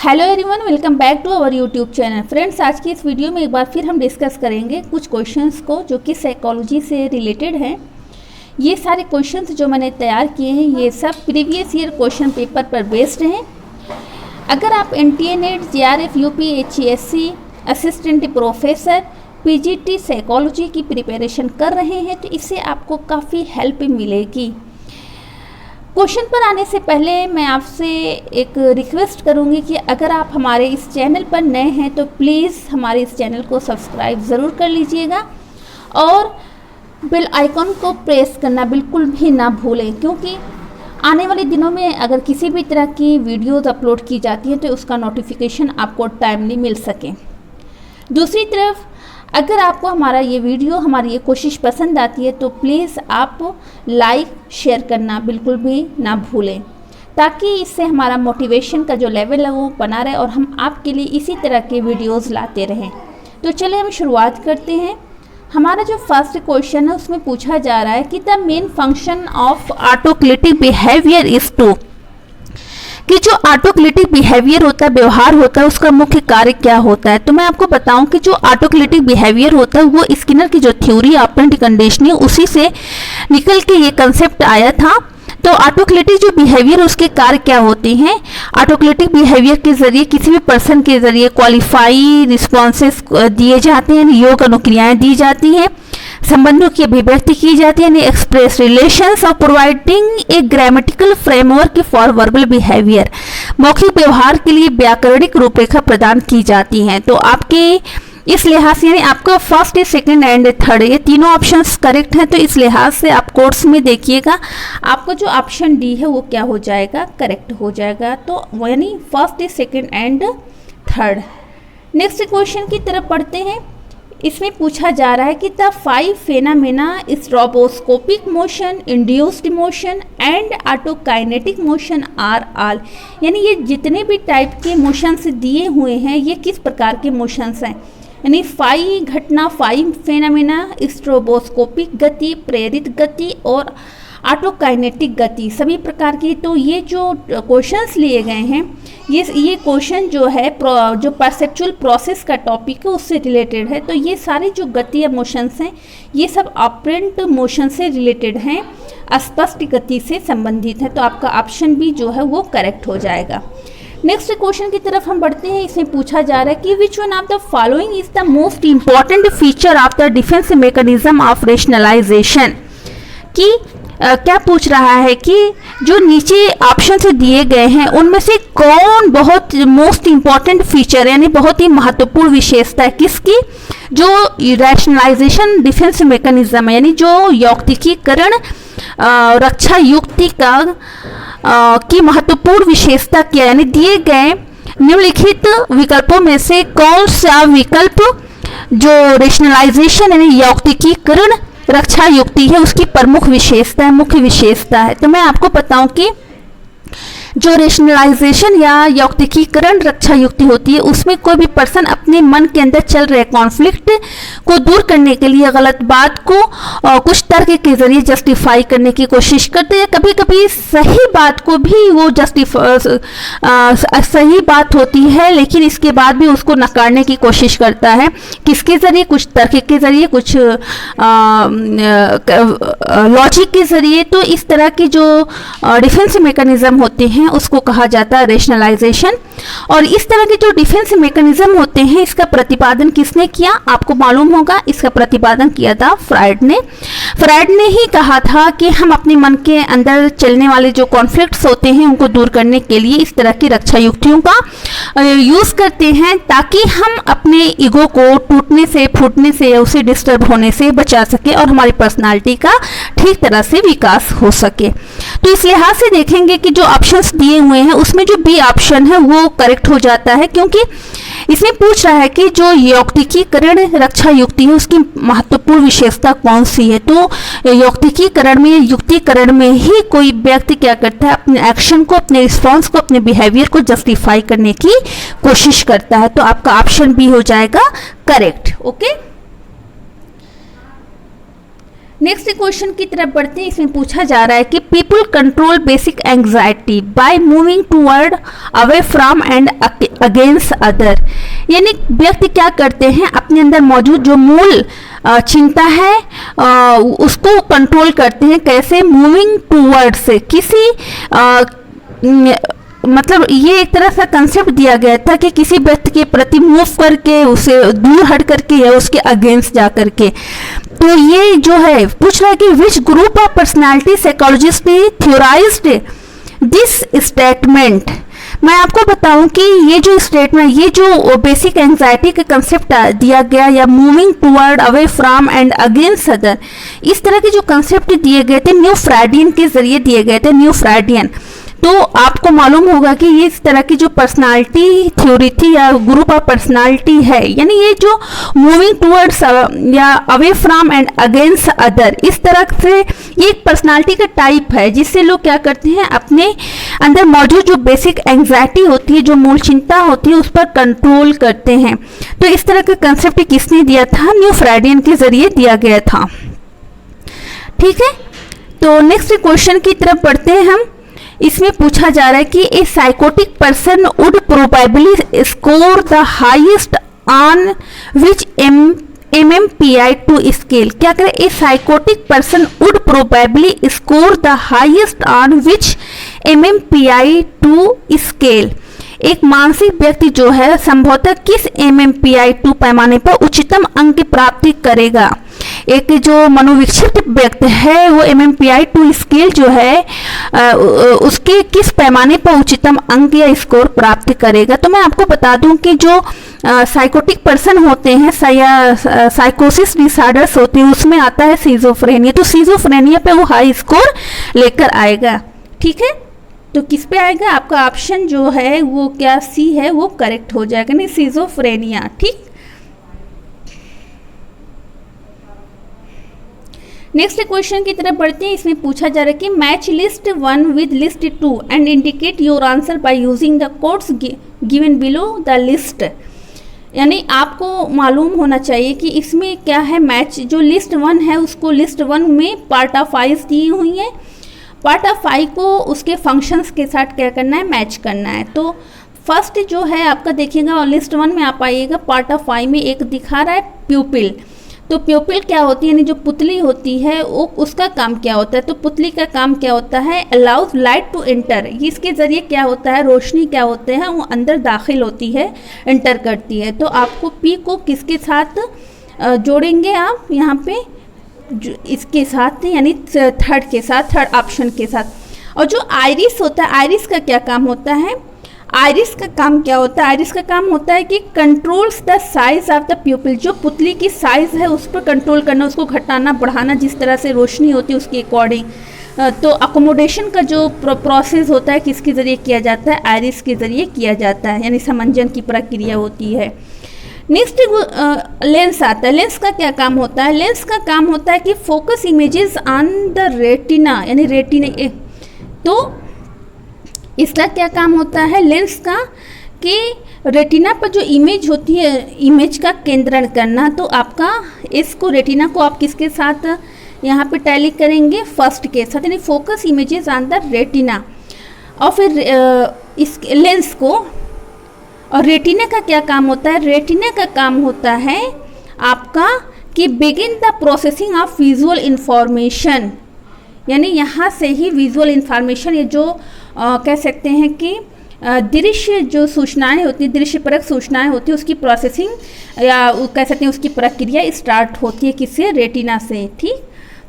Hello everyone, welcome back to our YouTube channel. Friends, आज की इस वीडियो में एक बार फिर हम डिस्कस करेंगे कुछ क्वेश्चंस को जो कि साइकोलॉजी से रिलेटेड हैं। ये सारे क्वेश्चंस जो मैंने तैयार किए हैं ये सब प्रीवियस ईयर क्वेश्चन पेपर पर बेस्ड हैं। अगर आप NTA NET, JRF, UP, HESC, assistant professor, PGT psychology की प्रिपरेशन कर रहे हैं तो इससे आपको काफ़ी हेल्प मिलेगी। क्वेश्चन पर आने से पहले मैं आपसे एक रिक्वेस्ट करूंगी कि अगर आप हमारे इस चैनल पर नए हैं तो प्लीज़ हमारे इस चैनल को सब्सक्राइब ज़रूर कर लीजिएगा और बेल आइकॉन को प्रेस करना बिल्कुल भी ना भूलें, क्योंकि आने वाले दिनों में अगर किसी भी तरह की वीडियोज़ अपलोड की जाती हैं तो उसका नोटिफिकेशन आपको टाइमली मिल सके। दूसरी तरफ, अगर आपको हमारा ये वीडियो, हमारी ये कोशिश पसंद आती है तो प्लीज़ आप लाइक शेयर करना बिल्कुल भी ना भूलें, ताकि इससे हमारा मोटिवेशन का जो लेवल है वो बना रहे और हम आपके लिए इसी तरह के वीडियोस लाते रहें। तो चलिए हम शुरुआत करते हैं। हमारा जो फर्स्ट क्वेश्चन है उसमें पूछा जा रहा है कि the main function of autoclitic behaviour is to, कि जो ऑटोक्लिटिक बिहेवियर होता है, व्यवहार होता है, उसका मुख्य कार्य क्या होता है। तो मैं आपको बताऊं कि जो ऑटोक्लिटिक बिहेवियर होता है वो स्किनर की जो थ्योरी ऑपरेंट कंडीशनिंग उसी से निकल के ये कंसेप्ट आया था। तो ऑटोक्लिटिक जो बिहेवियर उसके कार्य क्या होते हैं। ऑटोक्लिटिक बिहेवियर के जरिए किसी भी पर्सन के जरिए क्वालिफाई रिस्पॉन्सेस दिए जाते हैं, योग्य अनुक्रियाएं दी जाती हैं, संबंधों की अभिव्यक्ति की जाती है, एक्सप्रेस रिलेशंस और providing A grammatical framework for verbal behaviour, मौखिक व्यवहार के लिए व्याकरणिक रूपरेखा प्रदान की जाती हैं। तो आपके इस लिहाज से यानी आपका फर्स्ट, सेकंड एंड थर्ड ये तीनों ऑप्शंस करेक्ट हैं। तो इस लिहाज से आप कोर्स में देखिएगा आपको जो ऑप्शन डी है वो क्या हो जाएगा, करेक्ट हो जाएगा। तो यानी first, second and third. Next question की तरफ पढ़ते हैं। इसमें पूछा जा रहा है कि the 5 phenomena stroboscopic motion, induced motion and autokinetic motion are all, यानी ये जितने भी टाइप के मोशंस दिए हुए हैं ये किस प्रकार के मोशंस हैं। यानी 5 घटना, 5 फेनामेना, स्ट्रोबोस्कोपिक गति, प्रेरित गति और ऑटोकाइनेटिक गति, सभी प्रकार की। तो ये जो क्वेश्चंस लिए गए हैं ये क्वेश्चन जो है जो परसेप्चुअल प्रोसेस का टॉपिक है उससे रिलेटेड है। तो ये सारे जो गति या मोशंस हैं ये सब ऑपरेंट मोशन से रिलेटेड हैं, अस्पष्ट गति से संबंधित है। तो आपका ऑप्शन बी जो है वो करेक्ट हो जाएगा। नेक्स्ट क्वेश्चन की तरफ हम बढ़ते हैं। इसमें पूछा जा रहा है कि which one of the following is the most important feature of the defence mechanism of rationalisation, कि क्या पूछ रहा है कि जो नीचे ऑप्शन से दिए गए हैं उनमें से कौन बहुत मोस्ट इंपॉर्टेंट फीचर यानी बहुत ही महत्वपूर्ण विशेषता है किसकी, जो रैशनलाइजेशन डिफेंस मैकेनिज्म है, यानी जो यौक्तिकीकरण रक्षा युक्ति का की महत्वपूर्ण विशेषता क्या, यानी दिए गए निम्नलिखित विकल्पों में से कौन सा विकल्प जो रेशनलाइजेशन यानी यौक्तिकीकरण रक्षा युक्ति है उसकी प्रमुख विशेषता है, मुख्य विशेषता है। तो मैं आपको बताऊं कि जो रेशनलाइजेशन या यौक्तिकीकरण रक्षा युक्ति होती है उसमें कोई भी पर्सन अपने मन के अंदर चल रहे कॉन्फ्लिक्ट को दूर करने के लिए गलत बात को कुछ तर्क के जरिए जस्टिफाई करने की कोशिश करते हैं। कभी कभी सही बात को भी वो सही बात होती है लेकिन इसके बाद भी उसको नकारने की कोशिश करता है, किसके जरिए, कुछ तर्क के जरिए, कुछ लॉजिक के जरिए। तो इस तरह की जो डिफेंस मैकेनिज्म होते हैं उसको कहा जाता है रेशनलाइजेशन। और इस तरह के जो डिफेंस मैकेनिज्म होते हैं इसका प्रतिपादन किसने किया, आपको मालूम होगा, इसका प्रतिपादन किया था फ्रायड ने। फ्रायड ने ही कहा था कि हम अपने मन के अंदर चलने वाले जो कॉन्फ्लिक्ट्स होते हैं उनको दूर करने के लिए इस तरह की रक्षा युक्तियों का यूज करते हैं ताकि हम अपने ईगो को टूटने से, फूटने से या उसे डिस्टर्ब होने से बचा सके और हमारी पर्सनालिटी का ठीक तरह से विकास हो सके। तो इस लिहाज से देखेंगे कि जो ऑप्शंस दिए हुए हैं उसमें जो बी ऑप्शन है वो करेक्ट हो जाता है, क्योंकि इसमें पूछ रहा है कि जो यौक्तिकीकरण रक्षा युक्ति है उसकी महत्वपूर्ण विशेषता कौन सी है। तो यौक्तिकीकरण में, युक्तिकरण में ही कोई व्यक्ति क्या करता है, अपने एक्शन को, अपने रिस्पॉन्स को, अपने बिहेवियर को जस्टिफाई करने की कोशिश करता है। तो आपका ऑप्शन बी हो जाएगा करेक्ट। ओके, नेक्स्ट क्वेश्चन की तरफ बढ़ते हैं। इसमें पूछा जा रहा है कि people control basic anxiety by moving toward, away from and against other. यानी व्यक्ति क्या करते हैं, अपने अंदर मौजूद जो मूल चिंता है उसको कंट्रोल करते हैं। कैसे? मूविंग टूवर्ड से, किसी मतलब ये एक तरह से कंसेप्ट दिया गया था कि किसी व्यक्ति के प्रति मूव करके, उसे दूर हट करके या उसके अगेंस्ट जा करके। तो ये जो है पूछ रहा है कि which group of personality psychologist theorised this statement. मैं आपको बताऊं कि ये जो स्टेटमेंट, ये जो बेसिक एंजाइटी का कंसेप्ट दिया गया, या moving toward, away from and against other, इस तरह के जो कंसेप्ट दिए गए थे न्यू फ्राइडियन के जरिए दिए गए थे, न्यू फ्राइडियन। तो आपको मालूम होगा कि ये इस तरह की जो पर्सनालिटी थ्योरी थी या ग्रुप ऑफ पर्सनालिटी है, यानी ये जो मूविंग टुवर्ड्स या away from and against other, इस तरह से ये एक पर्सनालिटी का टाइप है जिससे लोग क्या करते हैं, अपने अंदर मौजूद जो बेसिक एंग्जाइटी होती है, जो मूल चिंता होती है, उस पर कंट्रोल करते हैं। तो इस तरह का कंसेप्ट किसने दिया था? न्यू फ्राइडियन के जरिए दिया गया था। ठीक है, तो नेक्स्ट क्वेश्चन की तरफ बढ़ते हैं हम। इसमें पूछा जा रहा है कि a psychotic person would probably score the highest on which MMPI-2 scale. क्या करें? A psychotic person would probably score the highest on which MMPI-2 scale. एक मानसिक व्यक्ति जो है संभवतः किस MMPI-2 पैमाने पर उच्चतम अंक की प्राप्ति करेगा? एक जो मनोविक्षिप्त व्यक्ति है वो MMPI-2 स्केल जो है उसके किस पैमाने पर उच्चतम अंक या स्कोर प्राप्त करेगा? तो मैं आपको बता दूं कि जो साइकोटिक पर्सन होते हैं या साइकोसिस डिसऑर्डर्स होते हैं, उसमें आता है सिजोफ्रेनिया। तो सिजोफ्रेनिया पे वो हाई स्कोर लेकर आएगा। ठीक है, तो किस पे आएगा? आपका ऑप्शन जो है वो क्या सी है, वो करेक्ट हो जाएगा, नहीं सिजोफ्रेनिया। ठीक, नेक्स्ट क्वेश्चन की तरफ बढ़ते हैं। इसमें पूछा जा रहा है कि match list 1 with list 2 and indicate your answer by using the codes given below the list. यानी आपको मालूम होना चाहिए कि इसमें क्या है, मैच जो लिस्ट 1 है उसको लिस्ट 1 में पार्ट ऑफ आइज दी हुई है, पार्ट ऑफ आई को उसके फंक्शंस के साथ क्या करना है, मैच करना है। तो फर्स्ट जो है आपका देखिएगा लिस्ट 1 में आप आइएगा, पार्ट ऑफ आई में एक दिखा रहा है प्यूपिल। तो प्यूपिल क्या होती है, यानी जो पुतली होती है वो उसका काम क्या होता है? तो पुतली का काम क्या होता है, अलाउज लाइट टू एंटर। इसके ज़रिए क्या होता है, रोशनी क्या होते हैं वो अंदर दाखिल होती है, एंटर करती है। तो आपको पी को किसके साथ जोड़ेंगे आप यहाँ पे, इसके साथ, यानी थर्ड के साथ, थर्ड ऑप्शन के साथ। और जो आइरिस होता है, आइरिस का क्या काम होता है? आइरिस का काम क्या होता है? आइरिस का काम होता है कि controls the size of the प्यूपिल। जो पुतली की साइज है उस पर कंट्रोल करना, उसको घटाना बढ़ाना, जिस तरह से रोशनी होती है उसके अकॉर्डिंग। तो अकोमोडेशन का जो प्रोसेस होता है किसके ज़रिए किया जाता है? आइरिस के ज़रिए किया जाता है, यानी समंजन की प्रक्रिया होती है। नेक्स्ट लेंस आता है। लेंस का क्या काम होता है? लेंस का काम होता है कि focus images on the retina, यानी रेटिना। तो इसका क्या काम होता है लेंस का, कि रेटिना पर जो इमेज होती है, इमेज का केंद्रण करना। तो आपका इसको रेटिना को आप किसके साथ यहाँ पे टैली करेंगे? फर्स्ट के साथ, यानी focus images on the retina. और फिर इस लेंस को, और रेटिना का क्या काम होता है? रेटिना का काम होता है आपका कि begin the processing of visual information, यानी यहाँ से ही विजुअल इंफॉर्मेशन, ये जो कह सकते हैं कि दृश्य जो सूचनाएं होती हैं, दृश्य परक सूचनाएं होती हैं, उसकी प्रोसेसिंग या कह सकते हैं उसकी प्रक्रिया स्टार्ट होती है किससे? रेटिना से। ठीक,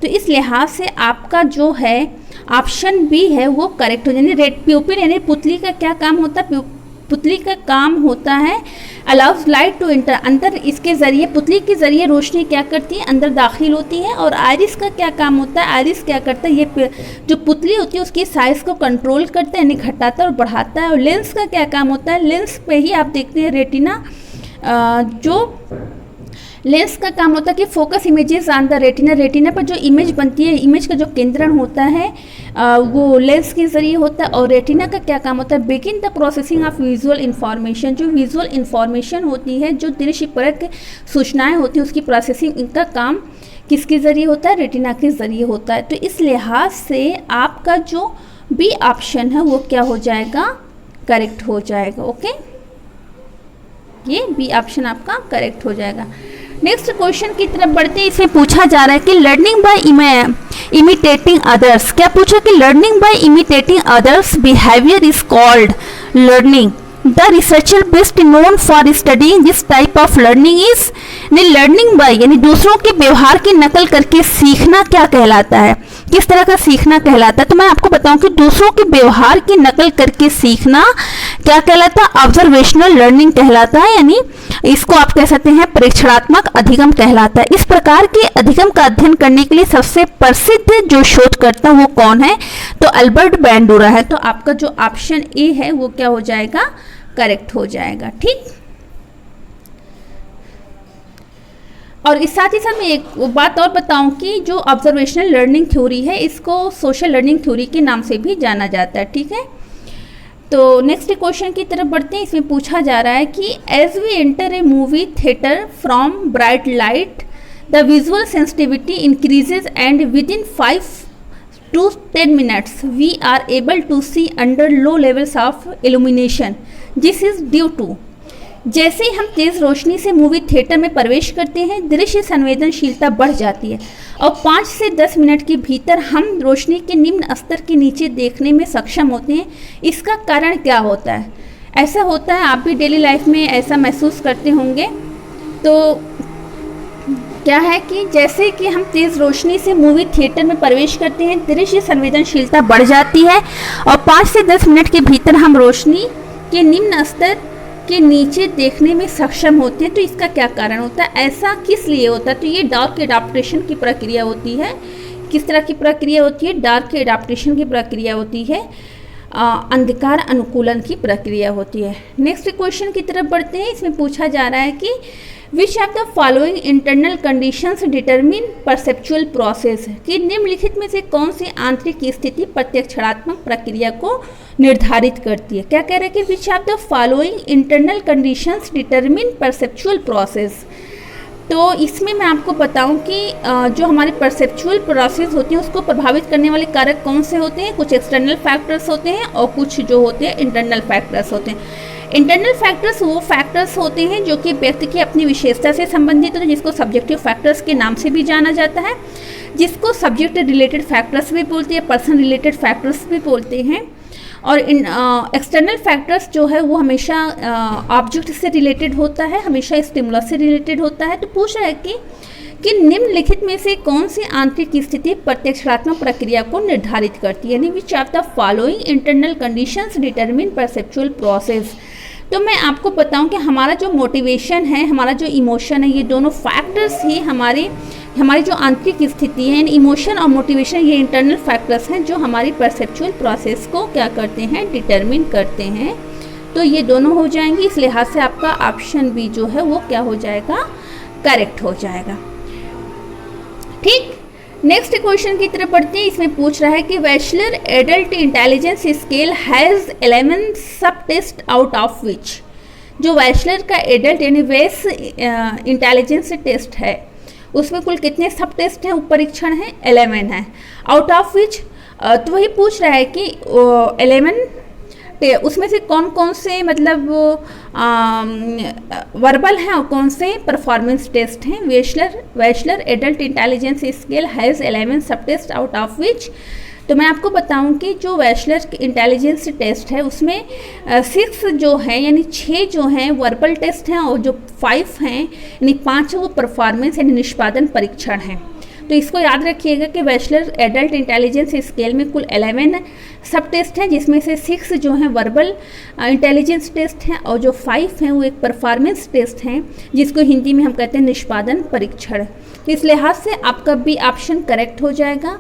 तो इस लिहाज से आपका जो है ऑप्शन बी है वो करेक्ट हो जाए। रेड प्यूपिल यानी पुतली का क्या काम होता है? पुतली का काम होता है अलाउज लाइट टू एंटर, अंदर इसके ज़रिए, पुतली के ज़रिए रोशनी क्या करती है? अंदर दाखिल होती है। और आइरिस का क्या काम होता है? आइरिस क्या करता है? ये जो पुतली होती है उसकी साइज़ को कंट्रोल करता है, यानी घटाता और बढ़ाता है। और लेंस का क्या काम होता है? लेंस पे ही आप देखते हैं रेटिना, जो लेंस का काम होता है कि focus images on the retina, retina पर जो इमेज बनती है, इमेज का जो केंद्रण होता है वो लेंस के ज़रिए होता है। और रेटिना का क्या काम होता है? Begin the processing of visual information, जो विजुअल इंफॉर्मेशन होती है, जो दृश्य परक सूचनाएं होती हैं, उसकी प्रोसेसिंग, इनका काम किसके ज़रिए होता है, रेटिना के ज़रिए होता है। तो इस लिहाज से आपका जो बी ऑप्शन है वो क्या हो जाएगा, करेक्ट हो जाएगा। ओके, ये बी ऑप्शन आपका करेक्ट हो जाएगा। नेक्स्ट क्वेश्चन की तरफ बढ़ते हैं। इसमें पूछा जा रहा है कि लर्निंग बाय इमिटेटिंग अदर्स, क्या पूछा कि learning by imitating others behaviour is called learning. The researcher best known for studying this type of learning is, learning by यानी दूसरों के व्यवहार की नकल करके सीखना क्या कहलाता है, किस तरह का सीखना कहलाता है। तो मैं आपको बताऊं कि दूसरों के व्यवहार की नकल करके सीखना क्या कहलाता है, ऑब्जर्वेशनल लर्निंग कहलाता है, यानी इसको आप कह सकते हैं परीक्षणात्मक अधिगम कहलाता है। इस प्रकार के अधिगम का अध्ययन करने के लिए सबसे प्रसिद्ध जो शोधकर्ता वो कौन है, तो अल्बर्ट बैंडूरा है। तो आपका जो ऑप्शन ए है वो क्या हो जाएगा, करेक्ट हो जाएगा। ठीक, और इस साथ ही साथ मैं एक बात और बताऊं कि जो ऑब्जर्वेशनल लर्निंग थ्योरी है इसको सोशल लर्निंग थ्योरी के नाम से भी जाना जाता है। ठीक है, तो नेक्स्ट क्वेश्चन की तरफ बढ़ते हैं। इसमें पूछा जा रहा है कि as we enter a movie theatre from bright light the visual sensitivity increases and within 5 to 10 minutes we are able to see under low levels of illumination. This is due to, जैसे ही हम तेज़ रोशनी से movie theatre में प्रवेश करते हैं दृश्य संवेदनशीलता बढ़ जाती है और 5 से 10 मिनट के भीतर हम रोशनी के निम्न स्तर के नीचे देखने में सक्षम होते हैं। इसका कारण क्या होता है, ऐसा होता है, आप भी डेली लाइफ में ऐसा महसूस करते होंगे। तो क्या है कि जैसे कि हम तेज़ रोशनी से मूवी थिएटर में प्रवेश करते हैं दृश्य संवेदनशीलता बढ़ जाती है और 5 से 10 मिनट के भीतर हम रोशनी के निम्न स्तर के नीचे देखने में सक्षम होते हैं। तो इसका क्या कारण होता है, ऐसा किस लिए होता है, तो ये डार्क एडाप्टेशन की प्रक्रिया होती है। किस तरह की प्रक्रिया होती है, डार्क एडाप्टेशन की प्रक्रिया होती है, अंधकार अनुकूलन की प्रक्रिया होती है। नेक्स्ट क्वेश्चन की तरफ बढ़ते हैं। इसमें पूछा जा रहा है कि which of the following internal conditions determine perceptual process, कि निम्नलिखित में से कौन सी आंतरिक स्थिति प्रत्यक्षणात्मक प्रक्रिया को निर्धारित करती है। क्या कह रहे हैं कि which of the following internal conditions determine perceptual process. तो इसमें मैं आपको बताऊं कि जो हमारे परसेप्चुअल प्रोसेस होती हैं उसको प्रभावित करने वाले कारक कौन से होते हैं। कुछ एक्सटर्नल फैक्टर्स होते हैं और कुछ जो होते हैं इंटरनल फैक्टर्स होते हैं। इंटरनल फैक्टर्स वो फैक्टर्स होते हैं जो कि व्यक्ति की अपनी विशेषता से संबंधित होते हैं, जिसको सब्जेक्टिव फैक्टर्स के नाम से भी जाना जाता है, जिसको सब्जेक्ट रिलेटेड फैक्टर्स भी बोलते हैं, पर्सन रिलेटेड फैक्टर्स भी बोलते हैं। और एक्सटर्नल फैक्टर्स जो है वो हमेशा ऑब्जेक्ट से रिलेटेड होता है, हमेशा स्टिमुलस से रिलेटेड होता है। तो पूछ रहा है कि निम्नलिखित में से कौन सी आंतरिक स्थिति प्रत्यक्षात्मक प्रक्रिया को निर्धारित करती है, यानी which of the following internal conditions determine perceptual process. तो मैं आपको बताऊं कि हमारा जो मोटिवेशन है, हमारा जो इमोशन है, ये दोनों फैक्टर्स ही हमारी जो आंतरिक स्थिति है, इमोशन और मोटिवेशन, ये इंटरनल फैक्टर्स हैं जो हमारी परसेप्चुअल प्रोसेस को क्या करते हैं, डिटरमिन करते हैं। तो ये दोनों हो जाएंगे, इस लिहाज से आपका ऑप्शन बी जो है वो क्या हो जाएगा, करेक्ट हो जाएगा। ठीक, नेक्स्ट क्वेश्चन की तरफ बढ़ते हैं। इसमें पूछ रहा है कि वेशलर एडल्ट इंटेलिजेंस स्केल हैज़ 11 सब टेस्ट आउट ऑफ विच, जो वेशलर का एडल्ट यानी वेस इंटेलिजेंस टेस्ट है उसमें कुल कितने सब टेस्ट हैं, परीक्षण हैं, 11 हैं। आउट ऑफ विच, तो वही पूछ रहा है कि 11 उसमें से कौन कौन से मतलब वर्बल हैं और कौन से परफॉर्मेंस टेस्ट हैं। वेशलर एडल्ट इंटेलिजेंस स्केल हैज़ 11 सब टेस्ट आउट ऑफ विच। तो मैं आपको बताऊं कि जो वेशलर इंटेलिजेंस टेस्ट है उसमें 6 जो है यानी 6 जो हैं वर्बल टेस्ट हैं और जो 5 हैं यानी 5 वो परफॉर्मेंस यानी निष्पादन परीक्षण हैं। तो इसको याद रखिएगा कि वेशलर एडल्ट इंटेलिजेंस स्केल में कुल 11 सब टेस्ट हैं, जिसमें से 6 जो हैं वर्बल इंटेलिजेंस टेस्ट हैं और जो 5 हैं वो एक परफॉर्मेंस टेस्ट हैं, जिसको हिंदी में हम कहते हैं निष्पादन परीक्षण। तो इस लिहाज से आपका बी ऑप्शन करेक्ट हो जाएगा।